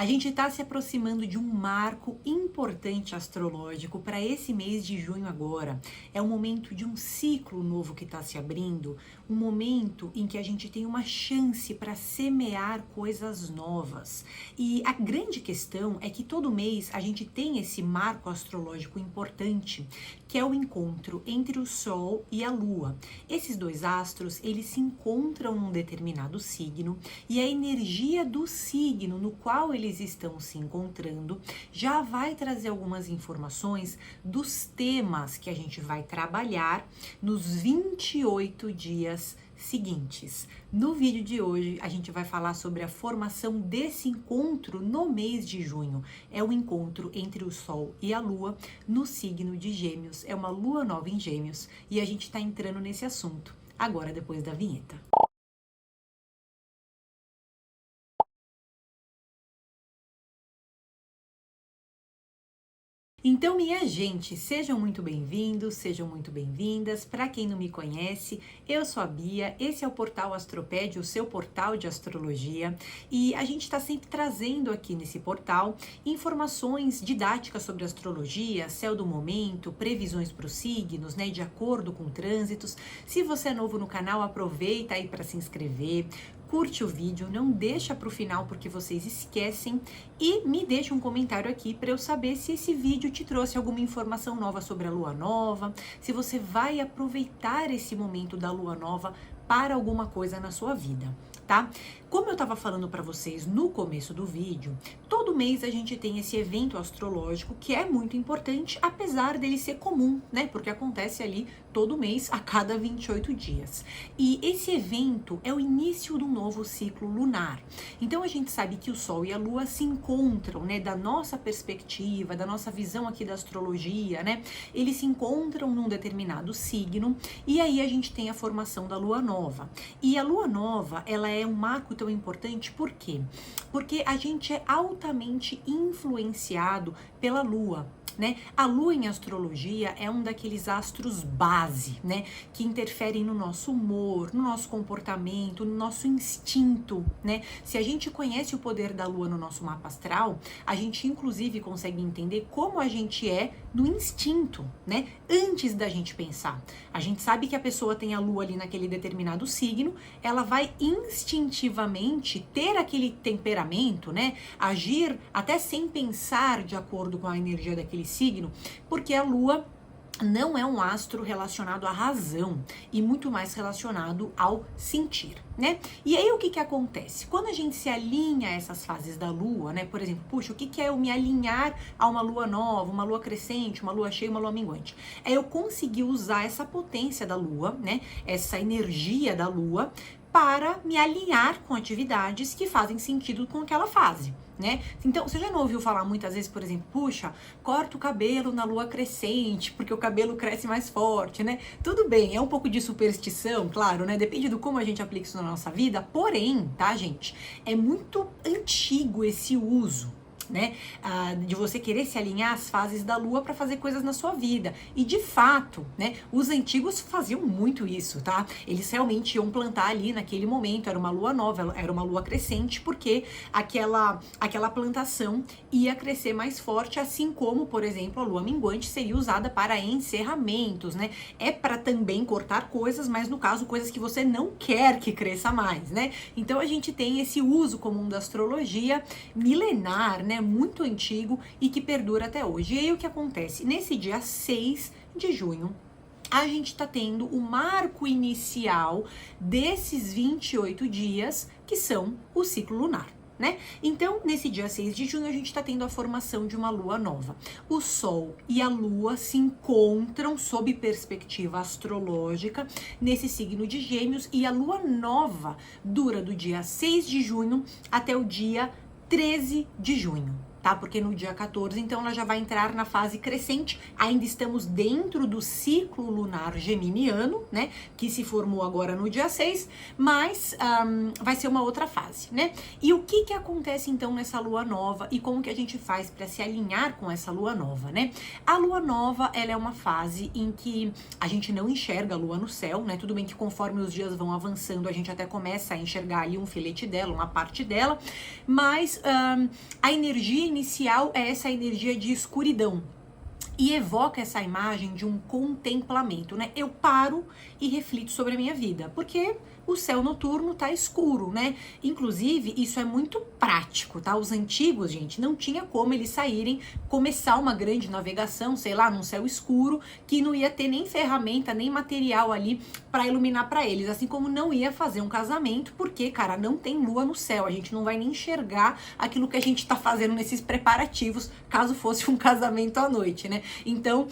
A gente está se aproximando de um marco importante astrológico para esse mês de junho agora. É o momento de um ciclo novo que está se abrindo, um momento em que a gente tem uma chance para semear coisas novas. E a grande questão é que todo mês a gente tem esse marco astrológico importante, que é o encontro entre o Sol e a Lua. Esses dois astros, eles se encontram num determinado signo e a energia do signo no qual eles estão se encontrando já vai trazer algumas informações dos temas que a gente vai trabalhar nos 28 dias seguintes. No vídeo de hoje, a gente vai falar sobre a formação desse encontro no mês de junho. É o encontro entre o Sol e a Lua no signo de Gêmeos. É uma lua nova em Gêmeos e a gente está entrando nesse assunto agora, depois da vinheta. Então, minha gente, sejam muito bem-vindos, sejam muito bem-vindas. Para quem não me conhece, eu sou a Bia, esse é o Portal Astropédia, o seu portal de astrologia, e a gente está sempre trazendo aqui nesse portal informações didáticas sobre astrologia, céu do momento, previsões para os signos, né, de acordo com trânsitos. Se você é novo no canal, aproveita aí para se inscrever. Curte o vídeo, não deixa para o final porque vocês esquecem e me deixa um comentário aqui para eu saber se esse vídeo te trouxe alguma informação nova sobre a lua nova, se você vai aproveitar esse momento da lua nova para alguma coisa na sua vida, tá? Como eu estava falando para vocês no começo do vídeo, todo mês a gente tem esse evento astrológico que é muito importante, apesar dele ser comum, né? Porque acontece ali todo mês, a cada 28 dias. E esse evento é o início de um novo ciclo lunar. Então a gente sabe que o Sol e a Lua se encontram, né? Da nossa perspectiva, da nossa visão aqui da astrologia, né? Eles se encontram num determinado signo e aí a gente tem a formação da Lua Nova. E a Lua Nova, ela é um marco tão importante, por quê? Porque a gente é altamente influenciado pela Lua, né? A Lua em astrologia é um daqueles astros base, né? Que interferem no nosso humor, no nosso comportamento, no nosso instinto, né? Se a gente conhece o poder da Lua no nosso mapa astral, a gente inclusive consegue entender como a gente é no instinto, né? Antes da gente pensar. A gente sabe que a pessoa tem a Lua ali naquele determinado signo, ela vai instintivamente ter aquele temperamento, né? Agir até sem pensar de acordo com a energia daquele signo, porque a Lua não é um astro relacionado à razão e muito mais relacionado ao sentir, né? E aí o que acontece? Quando a gente se alinha a essas fases da lua, né? Por exemplo, puxa, o que é eu me alinhar a uma lua nova, uma lua crescente, uma lua cheia, uma lua minguante? É eu conseguir usar essa potência da lua, né? Essa energia da lua para me alinhar com atividades que fazem sentido com aquela fase, né? Então, você já não ouviu falar muitas vezes, por exemplo, puxa, corta o cabelo na lua crescente, porque o cabelo cresce mais forte, né? Tudo bem, é um pouco de superstição, claro, né? Depende do como a gente aplica isso na nossa vida, porém, tá, gente? É muito antigo esse uso, né, de você querer se alinhar às fases da lua para fazer coisas na sua vida. E de fato, né, os antigos faziam muito isso, tá? Eles realmente iam plantar ali naquele momento, era uma lua nova, era uma lua crescente, porque aquela plantação ia crescer mais forte, assim como, por exemplo, a lua minguante seria usada para encerramentos, né? É para também cortar coisas, mas no caso, coisas que você não quer que cresça mais, né? Então a gente tem esse uso comum da astrologia milenar, né? Muito antigo e que perdura até hoje. E aí o que acontece? Nesse dia 6 de junho, a gente tá tendo o marco inicial desses 28 dias, que são o ciclo lunar, né? Então, nesse dia 6 de junho, a gente tá tendo a formação de uma lua nova. O Sol e a Lua se encontram sob perspectiva astrológica nesse signo de Gêmeos e a lua nova dura do dia 6 de junho até o dia 13 de junho, tá? Porque no dia 14, então, ela já vai entrar na fase crescente. Ainda estamos dentro do ciclo lunar geminiano, né? Que se formou agora no dia 6, mas vai ser uma outra fase, né? E o que acontece, então, nessa lua nova e como que a gente faz para se alinhar com essa lua nova, né? A lua nova, ela é uma fase em que a gente não enxerga a lua no céu, né? Tudo bem que conforme os dias vão avançando, a gente até começa a enxergar ali um filete dela, uma parte dela, mas a energia inicial é essa energia de escuridão e evoca essa imagem de um contemplamento, né? Eu paro e reflito sobre a minha vida, porque o céu noturno tá escuro, né? Inclusive, isso é muito prático, tá? Os antigos, gente, não tinha como eles saírem, começar uma grande navegação, sei lá, num céu escuro, que não ia ter nem ferramenta, nem material ali para iluminar para eles, assim como não ia fazer um casamento, porque, cara, não tem lua no céu, a gente não vai nem enxergar aquilo que a gente tá fazendo nesses preparativos, caso fosse um casamento à noite, né? Então,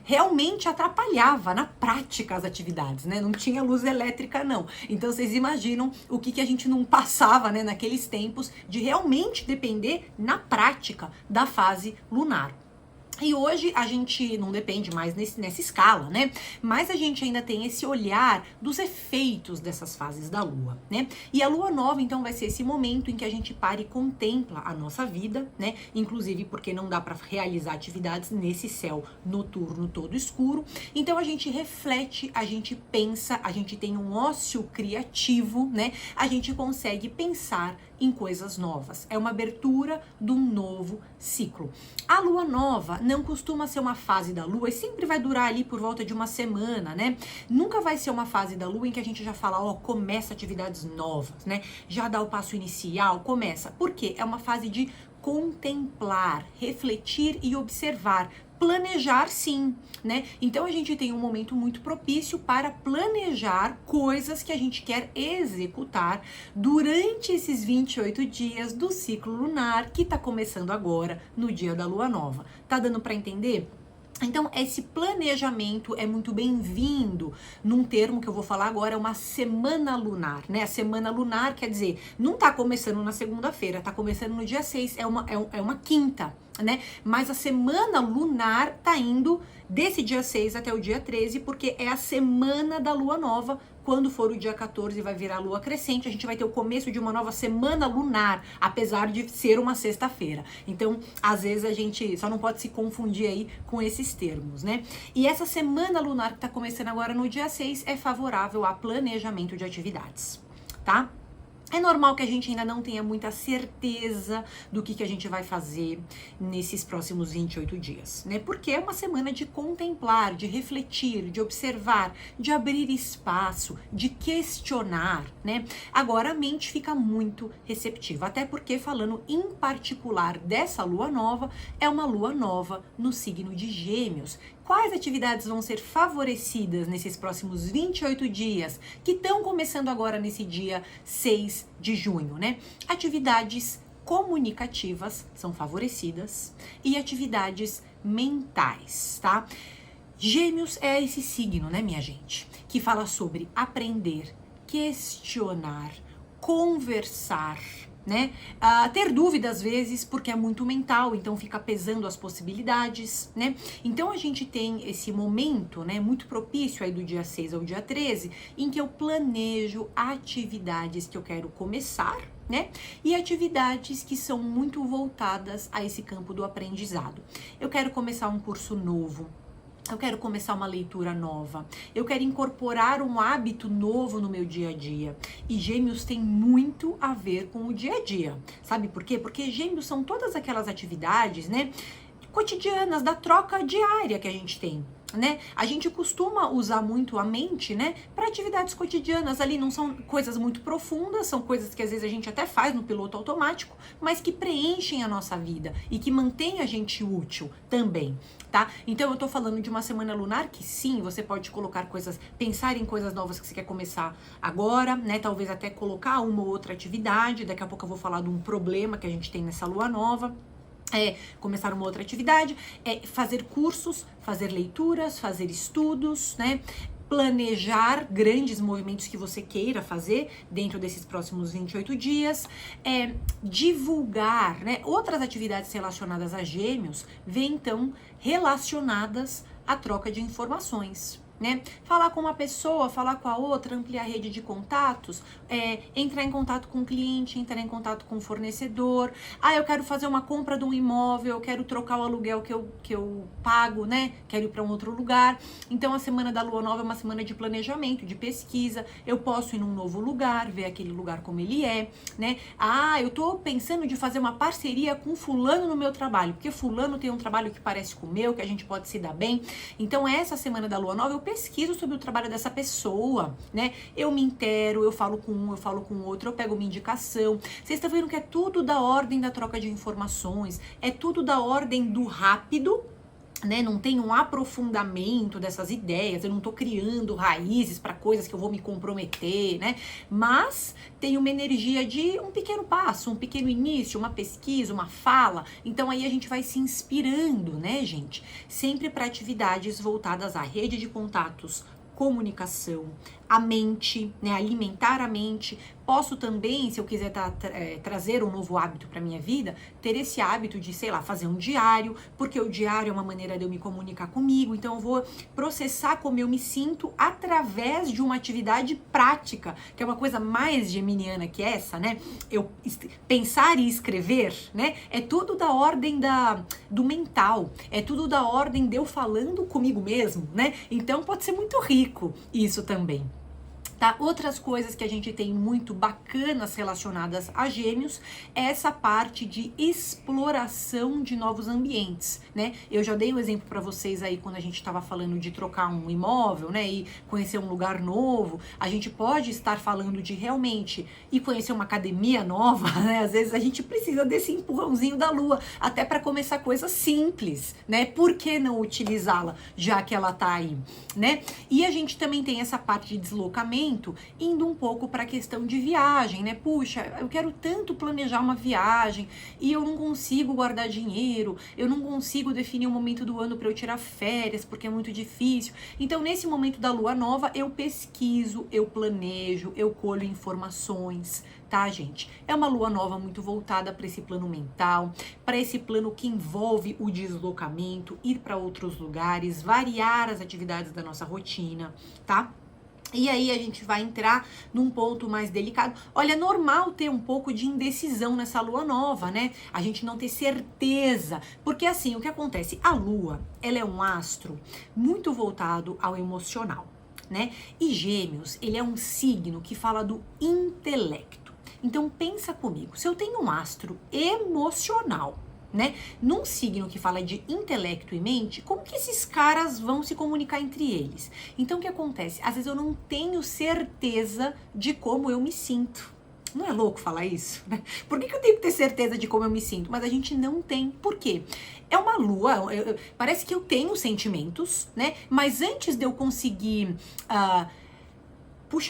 realmente atrapalhava na prática as atividades, né? Não tinha luz elétrica, não. Então, vocês imaginam o que a gente não passava, né, naqueles tempos de realmente depender na prática da fase lunar. E hoje a gente não depende mais nessa escala, né? Mas a gente ainda tem esse olhar dos efeitos dessas fases da lua, né? E a lua nova, então, vai ser esse momento em que a gente para e contempla a nossa vida, né? Inclusive porque não dá para realizar atividades nesse céu noturno todo escuro. Então a gente reflete, a gente pensa, a gente tem um ócio criativo, né? A gente consegue pensar em coisas novas. É uma abertura de um novo ciclo. A lua nova não costuma ser uma fase da lua e sempre vai durar ali por volta de uma semana, né? Nunca vai ser uma fase da lua em que a gente já fala, ó, começa atividades novas, né? Já dá o passo inicial, começa. Por quê? É uma fase de contemplar, refletir e observar. Planejar, sim, né? Então a gente tem um momento muito propício para planejar coisas que a gente quer executar durante esses 28 dias do ciclo lunar que tá começando agora no dia da lua nova. Tá dando para entender? Então, esse planejamento é muito bem-vindo num termo que eu vou falar agora, é uma semana lunar, né? A semana lunar quer dizer, não tá começando na segunda-feira, tá começando no dia 6, é uma quinta, né? Mas a semana lunar tá indo desse dia 6 até o dia 13, porque é a semana da lua nova. Quando for o dia 14 vai virar lua crescente, a gente vai ter o começo de uma nova semana lunar, apesar de ser uma sexta-feira. Então, às vezes a gente só não pode se confundir aí com esses termos, né? E essa semana lunar que tá começando agora no dia 6 é favorável a planejamento de atividades, tá? É normal que a gente ainda não tenha muita certeza do que a gente vai fazer nesses próximos 28 dias, né? Porque é uma semana de contemplar, de refletir, de observar, de abrir espaço, de questionar, né? Agora a mente fica muito receptiva, até porque falando em particular dessa lua nova, é uma lua nova no signo de Gêmeos. Quais atividades vão ser favorecidas nesses próximos 28 dias, que estão começando agora nesse dia 6 de junho, né? Atividades comunicativas são favorecidas e atividades mentais, tá? Gêmeos é esse signo, né, minha gente? Que fala sobre aprender, questionar, conversar, né? Ter dúvida às vezes porque é muito mental, então fica pesando as possibilidades, né? Então a gente tem esse momento, né, muito propício aí do dia 6 ao dia 13, em que eu planejo atividades que eu quero começar, né? E atividades que são muito voltadas a esse campo do aprendizado. Eu quero começar um curso novo. Eu quero começar uma leitura nova, eu quero incorporar um hábito novo no meu dia a dia. E Gêmeos tem muito a ver com o dia a dia. Sabe por quê? Porque Gêmeos são todas aquelas atividades, né, cotidianas, da troca diária que a gente tem, né? A gente costuma usar muito a mente, né, para atividades cotidianas ali, não são coisas muito profundas, são coisas que às vezes a gente até faz no piloto automático, mas que preenchem a nossa vida e que mantêm a gente útil também, tá? Então eu tô falando de uma semana lunar que sim, você pode colocar coisas, pensar em coisas novas que você quer começar agora, né? Talvez até colocar uma ou outra atividade, daqui a pouco eu vou falar de um problema que a gente tem nessa lua nova. Começar uma outra atividade, fazer cursos, fazer leituras, fazer estudos, né? planejar grandes movimentos que você queira fazer dentro desses próximos 28 dias, divulgar, né? Outras atividades relacionadas a Gêmeos vêm então relacionadas à troca de informações, né? Falar com uma pessoa, falar com a outra, ampliar a rede de contatos, entrar em contato com o cliente, entrar em contato com o fornecedor. Eu quero fazer uma compra de um imóvel, eu quero trocar o aluguel que eu pago, né? Quero ir para um outro lugar. Então a semana da lua nova é uma semana de planejamento, de pesquisa. Eu posso ir num novo lugar, ver aquele lugar como ele é, né? Eu tô pensando de fazer uma parceria com fulano no meu trabalho, porque fulano tem um trabalho que parece com o meu, que a gente pode se dar bem. Então essa semana da lua nova eu pesquiso sobre o trabalho dessa pessoa, né? Eu me intero, eu falo com um, eu falo com o outro, eu pego uma indicação. Vocês estão vendo que é tudo da ordem da troca de informações, é tudo da ordem do rápido, né? Não tem um aprofundamento dessas ideias, eu não tô criando raízes para coisas que eu vou me comprometer, né? Mas tem uma energia de um pequeno passo, um pequeno início, uma pesquisa, uma fala. Então aí a gente vai se inspirando, né, gente? Sempre para atividades voltadas à rede de contatos, comunicação, a mente, né? Alimentar a mente. Posso também, se eu quiser trazer um novo hábito para minha vida, ter esse hábito de, sei lá, fazer um diário, porque o diário é uma maneira de eu me comunicar comigo, então eu vou processar como eu me sinto através de uma atividade prática, que é uma coisa mais geminiana que essa, né? Eu pensar e escrever, né? É tudo da ordem do mental, é tudo da ordem de eu falando comigo mesmo, né? Então pode ser muito rico isso também. Tá? Outras coisas que a gente tem muito bacanas relacionadas a Gêmeos é essa parte de exploração de novos ambientes, né? Eu já dei um exemplo para vocês aí quando a gente estava falando de trocar um imóvel, né? E conhecer um lugar novo. A gente pode estar falando de realmente ir conhecer uma academia nova, né? Às vezes a gente precisa desse empurrãozinho da lua, até para começar coisas simples, né? Por que não utilizá-la, já que ela tá aí, né? E a gente também tem essa parte de deslocamento, indo um pouco para a questão de viagem, né? Puxa, eu quero tanto planejar uma viagem e eu não consigo guardar dinheiro, eu não consigo definir o momento do ano para eu tirar férias, porque é muito difícil. Então, nesse momento da lua nova, eu pesquiso, eu planejo, eu colho informações, tá, gente? É uma lua nova muito voltada para esse plano mental, para esse plano que envolve o deslocamento, ir para outros lugares, variar as atividades da nossa rotina, tá? E aí a gente vai entrar num ponto mais delicado. Olha, é normal ter um pouco de indecisão nessa lua nova, né? A gente não ter certeza. Porque assim, o que acontece? A lua, ela é um astro muito voltado ao emocional, né? E Gêmeos, ele é um signo que fala do intelecto. Então pensa comigo, se eu tenho um astro emocional, né? Num signo que fala de intelecto e mente, como que esses caras vão se comunicar entre eles? Então o que acontece? Às vezes eu não tenho certeza de como eu me sinto. Não é louco falar isso? Né? Por que eu tenho que ter certeza de como eu me sinto? Mas a gente não tem. Por quê? É uma lua, parece que eu tenho sentimentos, né? Mas antes de eu conseguir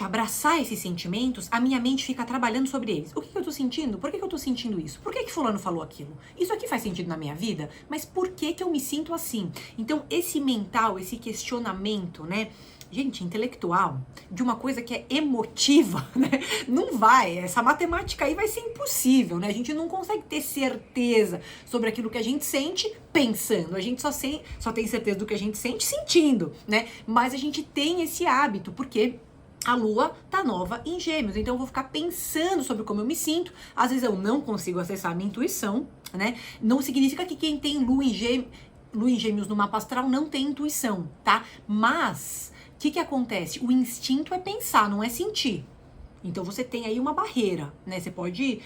abraçar esses sentimentos, a minha mente fica trabalhando sobre eles. O que eu tô sentindo? Por que eu tô sentindo isso? Por que fulano falou aquilo? Isso aqui faz sentido na minha vida? Mas por que eu me sinto assim? Então, esse mental, esse questionamento, né? Gente, intelectual, de uma coisa que é emotiva, né? Não vai, essa matemática aí vai ser impossível, né? A gente não consegue ter certeza sobre aquilo que a gente sente pensando. A gente só tem certeza do que a gente sente sentindo, né? Mas a gente tem esse hábito, porque a lua tá nova em Gêmeos, então eu vou ficar pensando sobre como eu me sinto. Às vezes eu não consigo acessar a minha intuição, né? Não significa que quem tem lua em Gêmeos no mapa astral não tem intuição, tá? Mas o que acontece? O instinto é pensar, não é sentir. Então você tem aí uma barreira, né? Você pode,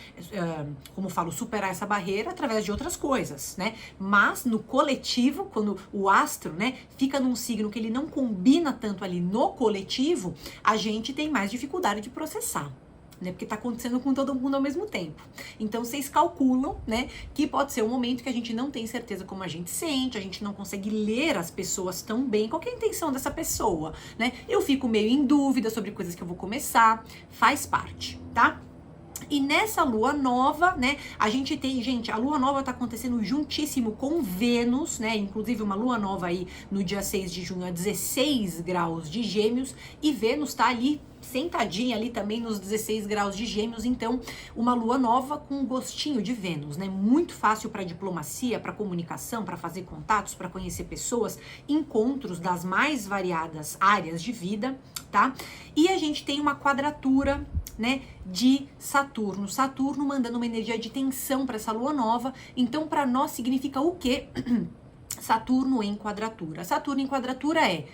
como eu falo, superar essa barreira através de outras coisas, né? Mas no coletivo, quando o astro, né, fica num signo que ele não combina tanto ali no coletivo, a gente tem mais dificuldade de processar, né? Porque tá acontecendo com todo mundo ao mesmo tempo. Então vocês calculam, né, que pode ser um momento que a gente não tem certeza como a gente sente, a gente não consegue ler as pessoas tão bem. Qual que é a intenção dessa pessoa, né? Eu fico meio em dúvida sobre coisas que eu vou começar, faz parte, tá? E nessa lua nova, né, a gente tem, gente, a lua nova tá acontecendo juntíssimo com Vênus, né, inclusive uma lua nova aí no dia 6 de junho a 16 graus de Gêmeos, e Vênus tá ali sentadinha ali também nos 16 graus de Gêmeos, então uma lua nova com um gostinho de Vênus, né? Muito fácil para diplomacia, para comunicação, para fazer contatos, para conhecer pessoas, encontros das mais variadas áreas de vida, tá? E a gente tem uma quadratura, né, de Saturno. Saturno mandando uma energia de tensão para essa lua nova. Então, para nós significa o quê? Saturno em quadratura. Saturno em quadratura é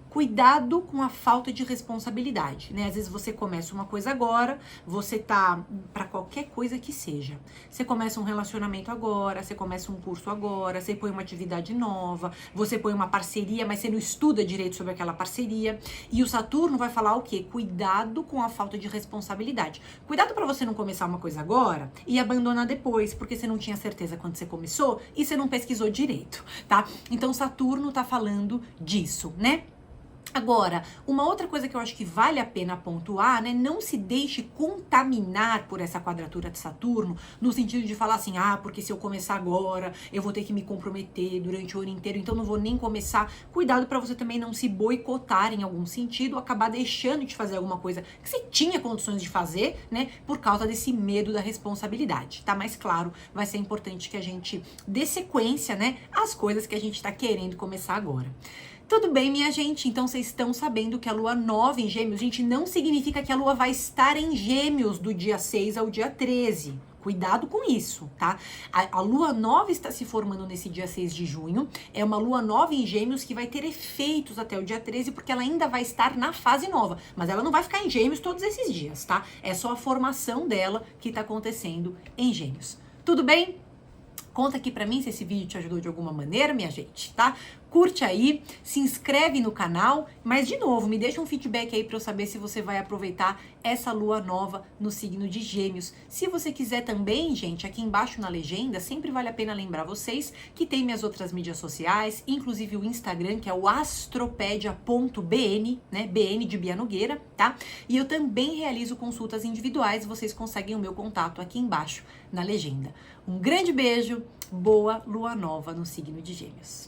cuidado com a falta de responsabilidade, né? Às vezes você começa uma coisa agora, você tá para qualquer coisa que seja. Você começa um relacionamento agora, você começa um curso agora, você põe uma atividade nova, você põe uma parceria, mas você não estuda direito sobre aquela parceria. E o Saturno vai falar o quê? Cuidado com a falta de responsabilidade. Cuidado para você não começar uma coisa agora e abandonar depois, porque você não tinha certeza quando você começou e você não pesquisou direito, tá? Então Saturno tá falando disso, né? Agora, uma outra coisa que eu acho que vale a pena pontuar, né? Não se deixe contaminar por essa quadratura de Saturno, no sentido de falar assim, porque se eu começar agora, eu vou ter que me comprometer durante o ano inteiro, então não vou nem começar. Cuidado para você também não se boicotar em algum sentido, acabar deixando de fazer alguma coisa que você tinha condições de fazer, né? Por causa desse medo da responsabilidade, tá? Mas claro, vai ser importante que a gente dê sequência, né? Às coisas que a gente tá querendo começar agora. Tudo bem, minha gente? Então vocês estão sabendo que a lua nova em Gêmeos, gente, não significa que a lua vai estar em Gêmeos do dia 6 ao dia 13. Cuidado com isso, tá? A lua nova está se formando nesse dia 6 de junho. É uma lua nova em Gêmeos que vai ter efeitos até o dia 13, porque ela ainda vai estar na fase nova. Mas ela não vai ficar em Gêmeos todos esses dias, tá? É só a formação dela que tá acontecendo em Gêmeos. Tudo bem? Conta aqui pra mim se esse vídeo te ajudou de alguma maneira, minha gente, tá? Curte aí, se inscreve no canal, mas de novo, me deixa um feedback aí pra eu saber se você vai aproveitar essa lua nova no signo de Gêmeos. Se você quiser também, gente, aqui embaixo na legenda, sempre vale a pena lembrar vocês que tem minhas outras mídias sociais, inclusive o Instagram, que é o astropedia.bn, né? BN de Bia Nogueira, tá? E eu também realizo consultas individuais, vocês conseguem o meu contato aqui embaixo na legenda. Um grande beijo, boa lua nova no signo de Gêmeos.